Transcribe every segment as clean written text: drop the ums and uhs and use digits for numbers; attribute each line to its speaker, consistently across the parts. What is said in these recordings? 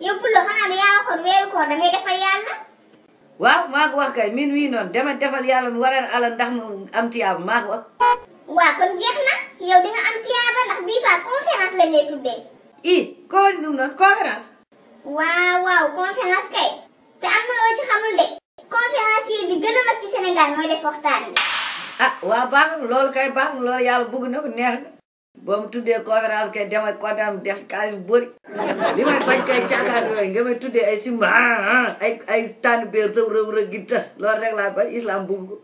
Speaker 1: yow Poulo xanaa du yaa waxoon weeru koor da ngay defal yàlla.
Speaker 2: waaw maa ko wax kay min wii noonu dama defal yàlla mu waral ala ndax mu am tiyaaba maa ko wax.
Speaker 1: waa kon jeex na yow di nga am tiyaaba ndax bii fa conférence lañ lay tuddee.
Speaker 2: ko num noonu conférence.
Speaker 1: waaw conférence kay. te am na loo ci xamul de. conférencier bi gën a mag ci Sénégal mooy def waxtaan bi.
Speaker 2: waaw baax na loolu kay baax na loolu yàlla bëgg na ko neex na. boo mu tuddee conférence kay damay kontaan def xaalis bu bëri. li may bañ kay caakaan yooyu nga may tuddee ay simba ay tànn beer rëw gi tas loolu rek laa bañ islam bëgg ko.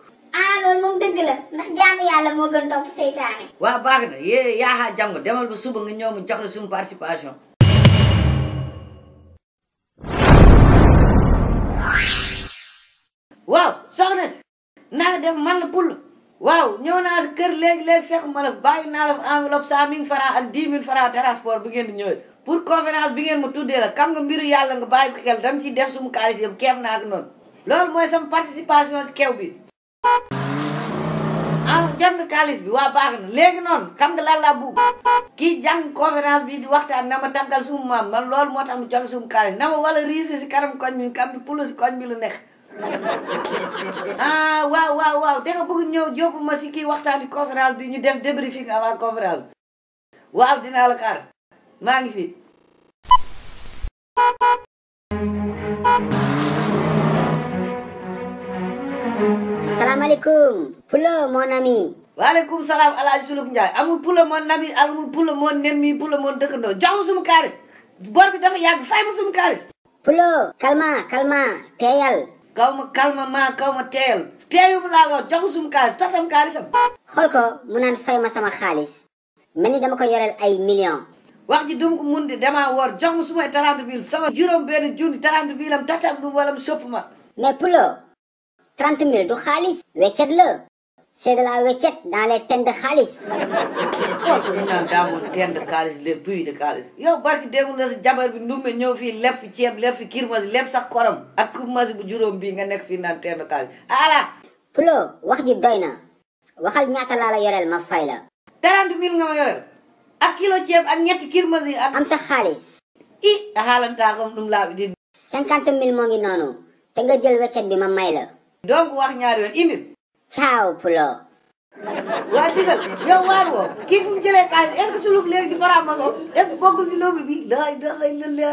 Speaker 1: loolu moom dëgg la ndax jaamu yàlla moo gën topp seytaane.
Speaker 2: waaw baax na yaaxaa jàmm demal ba suba nga ñëw mu jox la suñu participation. waaw soxna si naa def man la Poulo waaw ñëw naa si kër léegi fekk ma la bàyyi naa la enveloppe 100 000 francs ak 10 000 francs transport bi ngeen di ñëwee pour conférence bi ngeen ma tuddee la xam nga mbiru yàlla nga bàyyi ko xel dama ciy def sumu xaalis yëpp keem naa ko noonu loolu mooy sama participation si kew bi jàng xaalis bi waa baax na léegi noonu xam nga lan laa bugg kii jàng conférence bi di waxtaan na ma tàggal sumu maam man loolu moo tax mu jox sumu xaalis na ma wala riise si kanam koñ bi xam ni Poulo si koñ bi la nekk waaw da nga bëgg ñëw jóobu ma si kii waxtaan di conférence bi ñu def débriefing avant conférence bi waaw dinaa la xaar maa ngi fi.
Speaker 1: asalaamaaleykum Poulo mon ami.
Speaker 2: waaleykum salaam Alaaji Souloukhou Ndiaye amul Poulo mon ami amul Poulo mon ennemi Poulo mon dëkkandoo jox ma sumu xaalis bor bi dafa yàgg fay ma sumu xaalis.
Speaker 1: Poulo calma teeyal.
Speaker 2: kaw ma teeyal teeyu mu laa wax jox ma sumu xaalis taxam xaalisam.
Speaker 1: xool ko mu naan fay ma sama xaalis mel ni dama ko yoreel ay millions.
Speaker 2: wax ji dum ko mun di damaa woor jox ma sumay 30 000 sama juróom benn junni 30 000 am taxam du wala mu sopp ma.
Speaker 1: mais Poulo 30 000 du xaalis. weccet la. c'est de la weccet dans les tennes de xaalis.
Speaker 2: xool ko mu naan daa moon teen de xaalis les puits de xaalis yow barki démb la si jabar bi ndumbe ñëw fii lépp fi ceeb lépp fi kirmasi lépp sax korom ak kirmasi bu juróom bii nga nekk fii naan teen de xaalis ala
Speaker 1: Poulo wax ji doy na waxal ñaata laa la yoreel ma fay la.
Speaker 2: 30 000 nga ma yoreel ak kilo ceeb ak ñetti kirmasi ak
Speaker 1: am sa xaalis.
Speaker 2: a xaalantaa comme dum laa bi di
Speaker 1: 50 000 moo ngi noonu te nga jël weccet bi ma may la.
Speaker 2: donc wax ñaari yoon indil.
Speaker 1: ciao Poulo.
Speaker 2: waa digal yow waar woo kii fu mu jëlee xaalis est-ce que Souloukhou léegi di faramason est-ce que bokkul ci lobby bi lay da xëy la